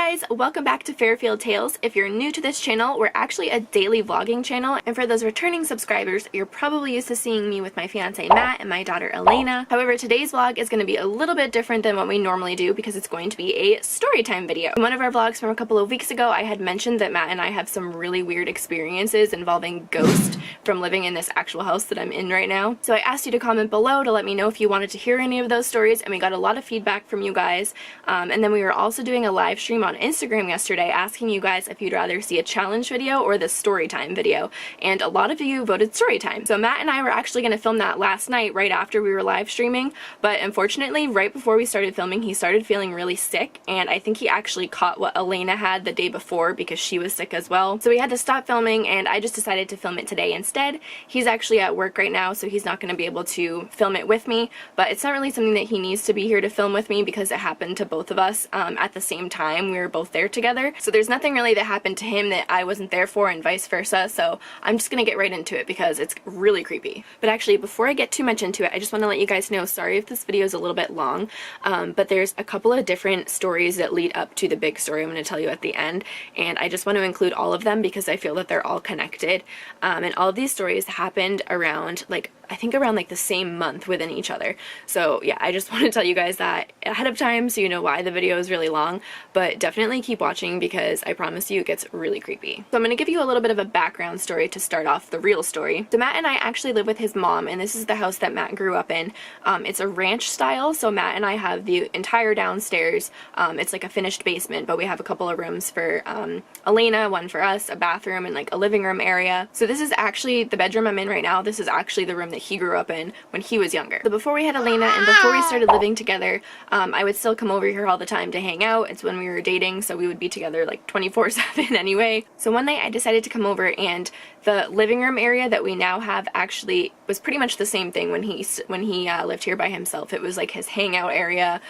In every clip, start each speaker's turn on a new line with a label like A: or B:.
A: guys, welcome back to Fairfield Tales. If you're new to this channel, we're actually a daily vlogging channel, and for those returning subscribers, you're probably used to seeing me with my fiance Matt and my daughter Elena. However, today's vlog is going to be a little bit different than what we normally do because it's going to be a story time video. In one of our vlogs from a couple of weeks ago, I had mentioned that Matt and I have some really weird experiences involving ghosts from living in this actual house that I'm in right now. So I asked you to comment below to let me know if you wanted to hear any of those stories, and we got a lot of feedback from you guys. And then we were also doing a live stream on Instagram yesterday asking you guys if you'd rather see a challenge video or the story time video, and a lot of you voted story time. So Matt and I were actually going to film that last night right after we were live streaming, but unfortunately right before we started filming he started feeling really sick, and I think he actually caught what Elena had the day before because she was sick as well. So we had to stop filming, and I just decided to film it today instead. He's actually at work right now, so he's not going to be able to film it with me, but it's not really something that he needs to be here to film with me because it happened to both of us at the same time. We were both there together, so there's nothing really that happened to him that I wasn't there for and vice versa, so I'm just gonna get right into it because it's really creepy. But actually, before I get too much into it, I just want to let you guys know, sorry if this video is a little bit long, but there's a couple of different stories that lead up to the big story I'm going to tell you at the end, and I just want to include all of them because I feel that they're all connected, and all of these stories happened around I think around the same month within each other. So yeah, I just want to tell you guys that ahead of time so you know why the video is really long, but definitely keep watching because I promise you it gets really creepy. So I'm going to give you a little bit of a background story to start off the real story. So Matt and I actually live with his mom, and this is the house that Matt grew up in. It's a ranch style, so Matt and I have the entire downstairs. It's like a finished basement, but we have a couple of rooms for Elena, one for us, a bathroom, and like a living room area. So this is actually the bedroom I'm in right now. This is actually the room that he grew up in when he was younger. So before we had Elena and before we started living together, I would still come over here all the time to hang out. It's when we were dating, so we would be together like 24/7 anyway. So one night I decided to come over, and the living room area that we now have actually was pretty much the same thing when he lived here by himself. It was like his hangout area.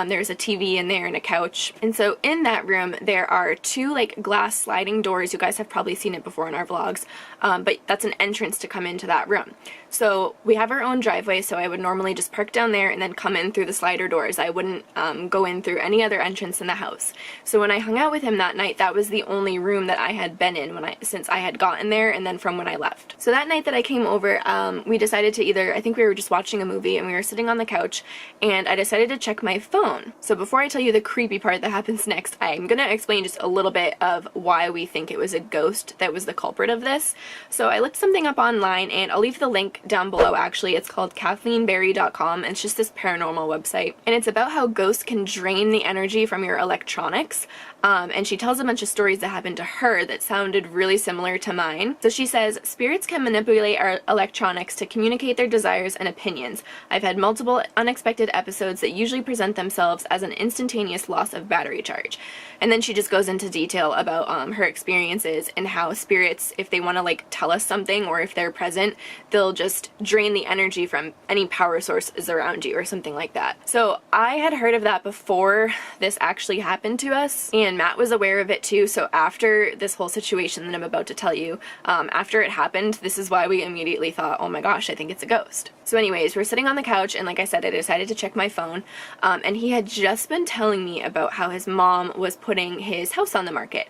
A: There's a TV in there and a couch. And so in that room there are two glass sliding doors. You guys have probably seen it before in our vlogs, but that's an entrance to come into that room. So we have our own driveway, so I would normally just park down there and then come in through the slider doors. I wouldn't go in through any other entrance in the house. So when I hung out with him that night, that was the only room that I had been in since I had gotten there and then from when I left. So that night that I came over, we decided to I think we were just watching a movie and we were sitting on the couch, and I decided to check my phone. So before I tell you the creepy part that happens next, I'm gonna explain just a little bit of why we think it was a ghost that was the culprit of this. So I looked something up online, and I'll leave the link down below. Actually, it's called KathleenBerry.com, and it's just this paranormal website, and it's about how ghosts can drain the energy from your electronics. And she tells a bunch of stories that happened to her that sounded really similar to mine. So she says, spirits can manipulate our electronics to communicate their desires and opinions. I've had multiple unexpected episodes that usually present themselves as an instantaneous loss of battery charge. And then she just goes into detail about her experiences and how spirits, if they want to tell us something or if they're present, they'll just drain the energy from any power sources around you or something like that. So I had heard of that before this actually happened to us, and Matt was aware of it too. So after this whole situation that I'm about to tell you, after it happened, this is why we immediately thought, oh my gosh, I think it's a ghost. So anyways, we're sitting on the couch, and like I said, I decided to check my phone, and he had just been telling me about how his mom was putting his house on the market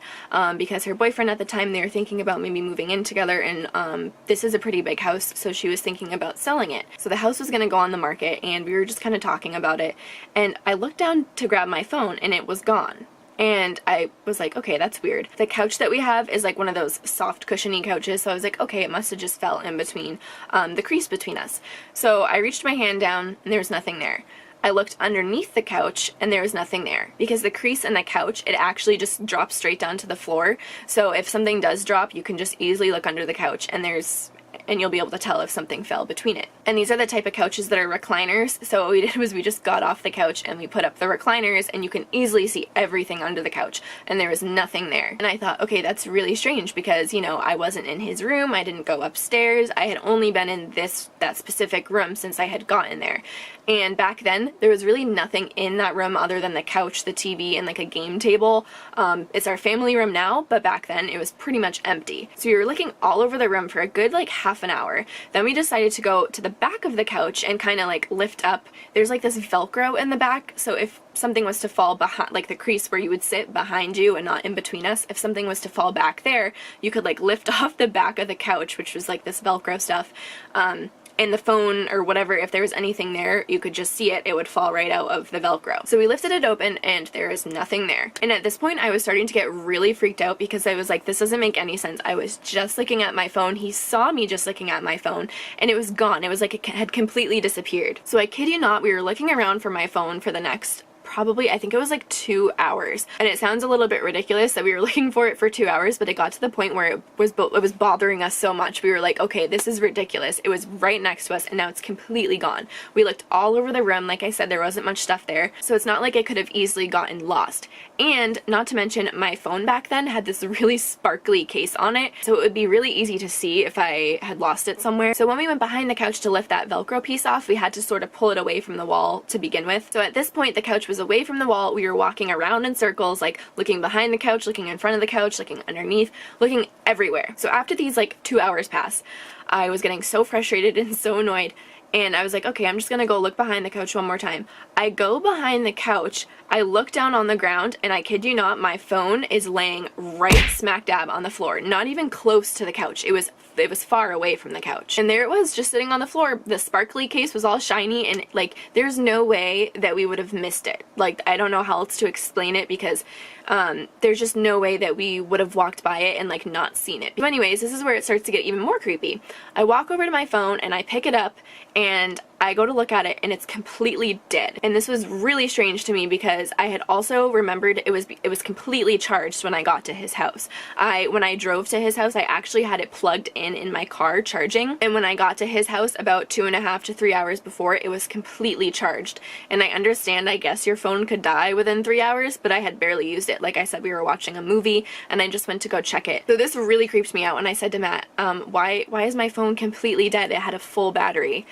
A: because her boyfriend at the time, they were thinking about maybe moving in together, and this is a pretty big house, so she was thinking about selling it. So the house was going to go on the market, and we were just kind of talking about it, and I looked down to grab my phone and it was gone. And I was like, okay, that's weird. The couch that we have is one of those soft cushiony couches, so I was like, okay, it must have just fell in between the crease between us. So I reached my hand down and there was nothing there. I looked underneath the couch and there was nothing there because the crease in the couch, it actually just drops straight down to the floor. So if something does drop, you can just easily look under the couch and you'll be able to tell if something fell between it. And these are the type of couches that are recliners, so what we did was we just got off the couch and we put up the recliners, and you can easily see everything under the couch, and there was nothing there. And I thought, okay, that's really strange because, I wasn't in his room, I didn't go upstairs, I had only been in that specific room since I had gotten there. And back then, there was really nothing in that room other than the couch, the TV, and a game table. It's our family room now, but back then it was pretty much empty. So we were looking all over the room for a good half half an hour. Then we decided to go to the back of the couch and kind of like lift up. There's like this Velcro in the back, so if something was to fall behind, like the crease where you would sit behind you and not in between us, if something was to fall back there, you could like lift off the back of the couch, which was like this Velcro stuff, and the phone or whatever, if there was anything there, you could just see it, it would fall right out of the Velcro. So we lifted it open and there is nothing there. And at this point I was starting to get really freaked out because I was like, this doesn't make any sense. I was just looking at my phone, he saw me just looking at my phone, and it was gone. It was like it had completely disappeared. So I kid you not, we were looking around for my phone for the next probably, I think it was like 2 hours. And it sounds a little bit ridiculous that we were looking for it for 2 hours, but it got to the point where it was bothering us so much. We were like, okay, this is ridiculous. It was right next to us and now it's completely gone. We looked all over the room. Like I said, there wasn't much stuff there. So it's not like it could have easily gotten lost. And not to mention, my phone back then had this really sparkly case on it, so it would be really easy to see if I had lost it somewhere. So when we went behind the couch to lift that Velcro piece off, we had to sort of pull it away from the wall to begin with. So at this point, the couch was away from the wall. We were walking around in circles, like looking behind the couch, looking in front of the couch, looking underneath, looking everywhere. So after these like 2 hours pass, I was getting so frustrated and so annoyed, and I was like, okay, I'm just gonna go look behind the couch one more time. I go behind the couch, I look down on the ground, and I kid you not, my phone is laying right smack dab on the floor, not even close to the couch. It was far away from the couch. And there it was, just sitting on the floor. The sparkly case was all shiny, and like, there's no way that we would have missed it. Like, I don't know how else to explain it, because there's just no way that we would have walked by it and like not seen it. But anyways, this is where it starts to get even more creepy. I walk over to my phone and I pick it up and I go to look at it and it's completely dead. And this was really strange to me because I had also remembered it was completely charged when I got to his house. When I drove to his house, I actually had it plugged in my car charging, and when I got to his house about 2.5 to 3 hours before, it was completely charged. And I understand, I guess your phone could die within 3 hours, but I had barely used it. Like I said, we were watching a movie and I just went to go check it. So this really creeped me out, and I said to Matt, why is my phone completely dead? It had a full battery.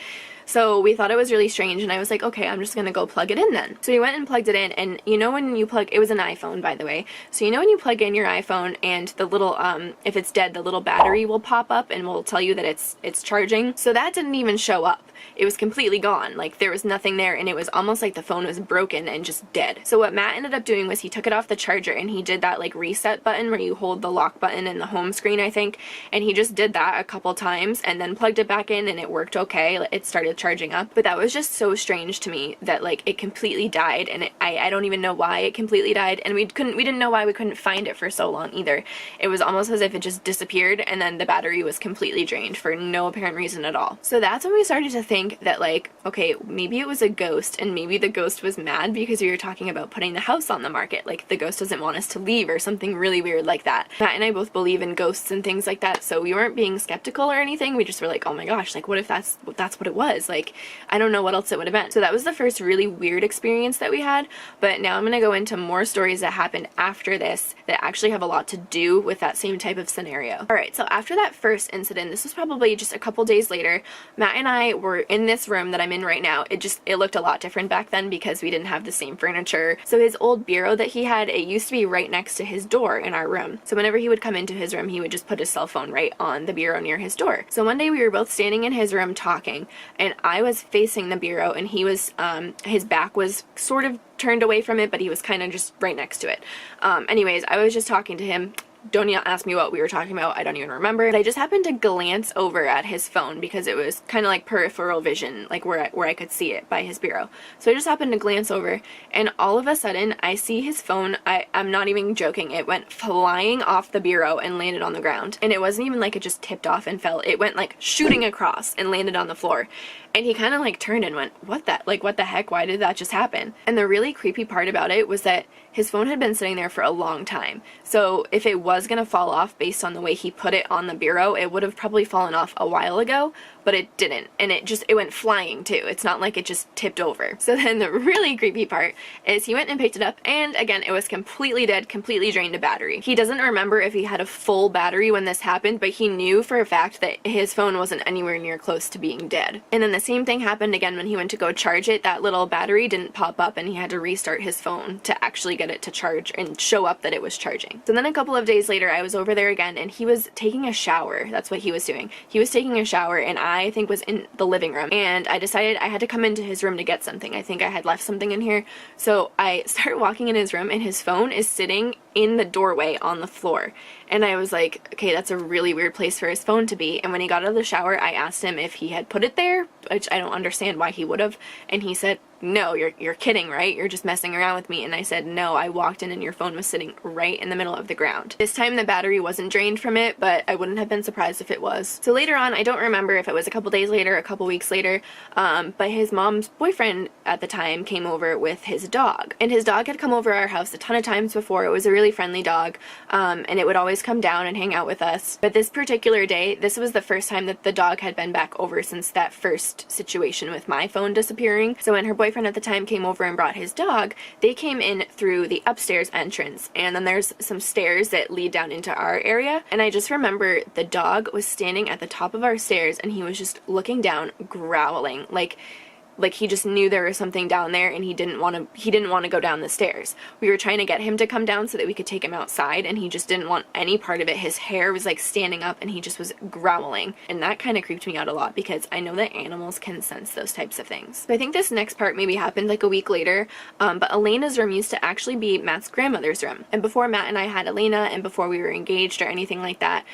A: So we thought it was really strange, and I was like, okay, I'm just gonna go plug it in then. So we went and plugged it in, and you know when you plug, it was an iPhone, by the way, so you know when you plug in your iPhone and the little, if it's dead, the little battery will pop up and will tell you that it's charging? So that didn't even show up. It was completely gone. Like, there was nothing there, and it was almost like the phone was broken and just dead. So what Matt ended up doing was he took it off the charger and he did that like reset button where you hold the lock button in the home screen, I think, and he just did that a couple times and then plugged it back in, and it worked okay. It started charging up. But that was just so strange to me that like it completely died, and I don't even know why it completely died, and we didn't know why we couldn't find it for so long either. It was almost as if it just disappeared and then the battery was completely drained for no apparent reason at all. So that's when we started to think that like, okay, maybe it was a ghost, and maybe the ghost was mad because we were talking about putting the house on the market. Like, the ghost doesn't want us to leave or something really weird like that. Matt and I both believe in ghosts and things like that, so we weren't being skeptical or anything. We just were like, oh my gosh, like what if that's what it was? Like, I don't know what else it would have been. So that was the first really weird experience that we had, but now I'm gonna go into more stories that happened after this that actually have a lot to do with that same type of scenario. Alright, so after that first incident, this was probably just a couple days later, Matt and I were in this room that I'm in right now. It looked a lot different back then because we didn't have the same furniture. So his old bureau that he had, it used to be right next to his door in our room. So whenever he would come into his room, he would just put his cell phone right on the bureau near his door. So one day we were both standing in his room talking, and I was facing the bureau and he was, his back was sort of turned away from it, but he was kind of just right next to it. Anyways, I was just talking to him. Don't ask me what we were talking about, I don't even remember. But I just happened to glance over at his phone because it was kind of like peripheral vision, like where I could see it by his bureau. So I just happened to glance over, and all of a sudden I see his phone. I'm not even joking, it went flying off the bureau and landed on the ground. And it wasn't even like it just tipped off and fell. It went like shooting across and landed on the floor. And he kind of like turned and went, what the heck, why did that just happen? And the really creepy part about it was that his phone had been sitting there for a long time. So if it was gonna fall off based on the way he put it on the bureau, it would have probably fallen off a while ago, but it didn't. And it went flying too. It's not like it just tipped over. So then the really creepy part is he went and picked it up, and again, it was completely dead, completely drained of battery. He doesn't remember if he had a full battery when this happened, but he knew for a fact that his phone wasn't anywhere near close to being dead. And then the same thing happened again when he went to go charge it. That little battery didn't pop up, and he had to restart his phone to actually get it to charge and show up that it was charging. So then a couple of days days later, I was over there again, and he was taking a shower. That's what he was doing. He was taking a shower, and I think was in the living room, and I decided I had to come into his room to get something. I think I had left something in here, so I started walking in his room, and his phone is sitting in the doorway on the floor. And I was like, okay, that's a really weird place for his phone to be. And when he got out of the shower, I asked him if he had put it there, which I don't understand why he would have. And he said, no, you're kidding, right? You're just messing around with me. And I said, no, I walked in and your phone was sitting right in the middle of the ground. This time the battery wasn't drained from it, but I wouldn't have been surprised if it was. So later on, I don't remember if it was a couple days later, a couple weeks later, but his mom's boyfriend at the time came over with his dog. And his dog had come over our house a ton of times before. It was a really friendly dog, and it would always come down and hang out with us. But this particular day, this was the first time that the dog had been back over since that first situation with my phone disappearing. So when her boyfriend at the time came over and brought his dog, they came in through the upstairs entrance, and then there's some stairs that lead down into our area. And I just remember the dog was standing at the top of our stairs, and he was just looking down, growling, like he just knew there was something down there, and he didn't want to go down the stairs. We were trying to get him to come down so that we could take him outside, and he just didn't want any part of it. His hair was like standing up, and he just was growling, and that kind of creeped me out a lot because I know that animals can sense those types of things. So I think this next part maybe happened like a week later, but Elena's room used to actually be Matt's grandmother's room. And before Matt and I had Elena, and before we were engaged or anything like that,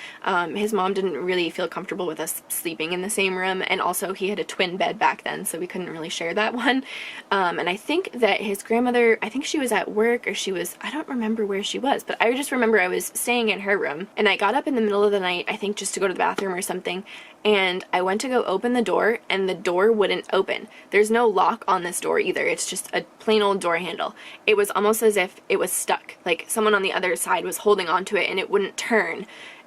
A: his mom didn't really feel comfortable with us sleeping in the same room, and also he had a twin bed back then, so we couldn't really share that one. And I think that his grandmother, I think she was at work, or I don't remember where she was, but I just remember I was staying in her room, and I got up in the middle of the night, I think just to go to the bathroom or something, and I went to go open the door, and the door wouldn't open. There's no lock on this door either. It's just a plain old door handle. It was almost as if it was stuck, like someone on the other side was holding onto it and it wouldn't turn.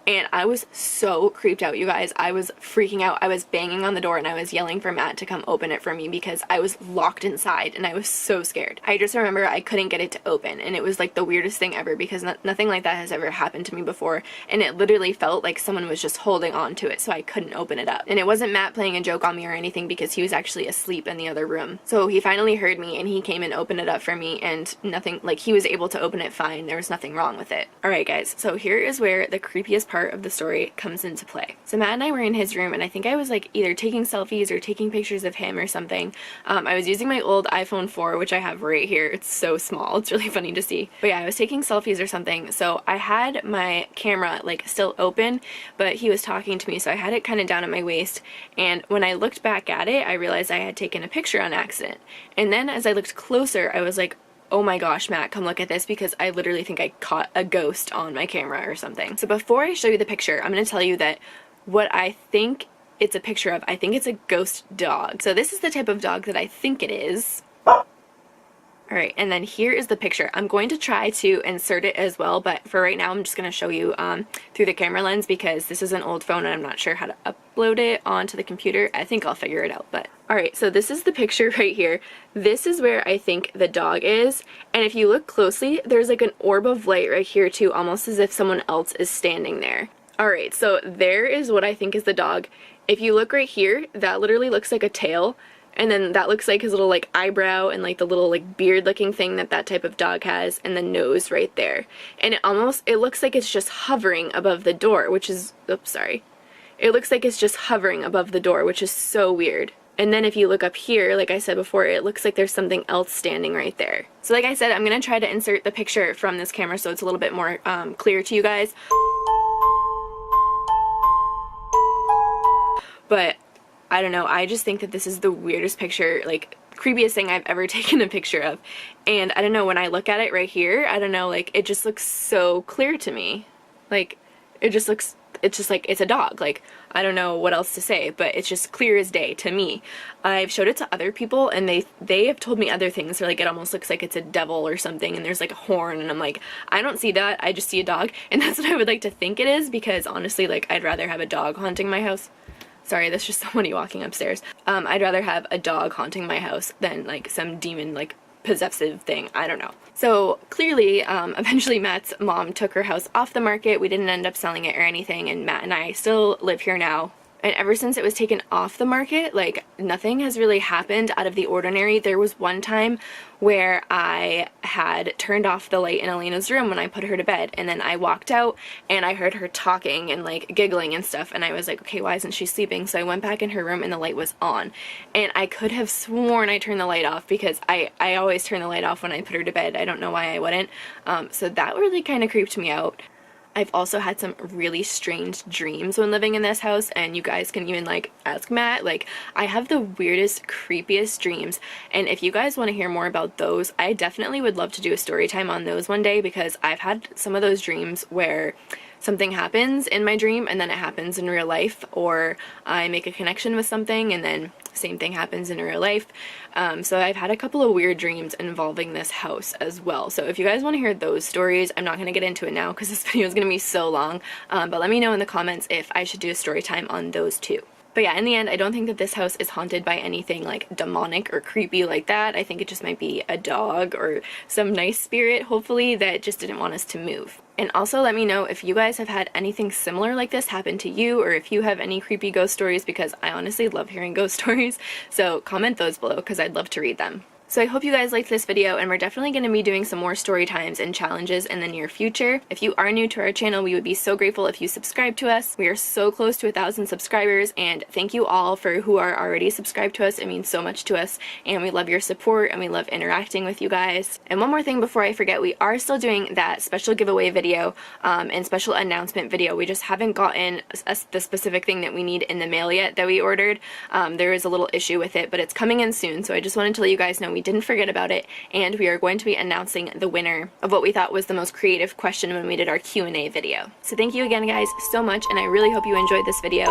A: And I was so creeped out, you guys. I was freaking out. I was banging on the door, and I was yelling for Matt to come open it for me because I was locked inside, and I was so scared. I just remember I couldn't get it to open, and it was like the weirdest thing ever because nothing like that has ever happened to me before, and it literally felt like someone was just holding on to it, so I couldn't open it up. And it wasn't Matt playing a joke on me or anything because he was actually asleep in the other room. So he finally heard me, and he came and opened it up for me, and nothing, like, he was able to open it fine. There was nothing wrong with it. Alright guys, so here is where the creepiest part of the story comes into play. So Matt and I were in his room, and I think I was like either taking selfies or taking pictures of him or something. I was using my old iPhone 4, which I have right here. It's so small. It's really funny to see. But yeah, I was taking selfies or something. So I had my camera like still open, but he was talking to me, so I had it kind of down at my waist. And when I looked back at it, I realized I had taken a picture on accident. And then as I looked closer, I was like, oh my gosh, Matt, come look at this, because I literally think I caught a ghost on my camera or something. So before I show you the picture, I'm going to tell you that what I think it's a picture of, I think it's a ghost dog. So this is the type of dog that I think it is. Alright, and then here is the picture. I'm going to try to insert it as well, but for right now I'm just going to show you through the camera lens because this is an old phone and I'm not sure how to upload it onto the computer. I think I'll figure it out, but... Alright, so this is the picture right here. This is where I think the dog is, and if you look closely, there's like an orb of light right here too, almost as if someone else is standing there. Alright, so there is what I think is the dog. If you look right here, that literally looks like a tail. And then that looks like his little like eyebrow and like the little like beard looking thing that that type of dog has, and the nose right there. And it looks like it's just hovering above the door, which is, oops, sorry. It looks like it's just hovering above the door, which is so weird. And then if you look up here, like I said before, it looks like there's something else standing right there. So like I said, I'm going to try to insert the picture from this camera so it's a little bit more clear to you guys. But I don't know, I just think that this is the weirdest picture, like, creepiest thing I've ever taken a picture of. And I don't know, when I look at it right here, I don't know, like, it just looks so clear to me. Like, it just looks, it's just like, it's a dog. Like, I don't know what else to say, but it's just clear as day to me. I've showed it to other people, and they have told me other things. They're like, it almost looks like it's a devil or something, and there's like a horn, and I'm like, I don't see that, I just see a dog. And that's what I would like to think it is, because honestly, like, I'd rather have a dog haunting my house. Sorry, that's just somebody walking upstairs. I'd rather have a dog haunting my house than like some demon like possessive thing. I don't know. So clearly, eventually Matt's mom took her house off the market. We didn't end up selling it or anything, and Matt and I still live here now. And ever since it was taken off the market, like, nothing has really happened out of the ordinary. There was one time where I had turned off the light in Elena's room when I put her to bed, and then I walked out and I heard her talking and like giggling and stuff, and I was like, okay, why isn't she sleeping? So I went back in her room and the light was on, and I could have sworn I turned the light off because I always turn the light off when I put her to bed. I don't know why I wouldn't. So that really kind of creeped me out. I've also had some really strange dreams when living in this house, and you guys can even like ask Matt. Like, I have the weirdest, creepiest dreams, and if you guys want to hear more about those, I definitely would love to do a story time on those one day, because I've had some of those dreams where something happens in my dream and then it happens in real life, or I make a connection with something and then same thing happens in real life. So I've had a couple of weird dreams involving this house as well. So if you guys want to hear those stories, I'm not going to get into it now because this video is going to be so long, but let me know in the comments if I should do a story time on those too. But yeah, in the end, I don't think that this house is haunted by anything like demonic or creepy like that. I think it just might be a dog or some nice spirit, hopefully, that just didn't want us to move. And also let me know if you guys have had anything similar like this happen to you, or if you have any creepy ghost stories, because I honestly love hearing ghost stories. So comment those below because I'd love to read them. So I hope you guys liked this video, and we're definitely going to be doing some more story times and challenges in the near future. If you are new to our channel, we would be so grateful if you subscribe to us. We are so close to 1,000 subscribers, and thank you all for who are already subscribed to us. It means so much to us, and we love your support, and we love interacting with you guys. And one more thing before I forget, we are still doing that special giveaway video and special announcement video. We just haven't gotten the specific thing that we need in the mail yet that we ordered. There is a little issue with it, but it's coming in soon, so I just wanted to let you guys know we didn't forget about it, and we are going to be announcing the winner of what we thought was the most creative question when we did our Q&A video. So thank you again, guys, so much, and I really hope you enjoyed this video.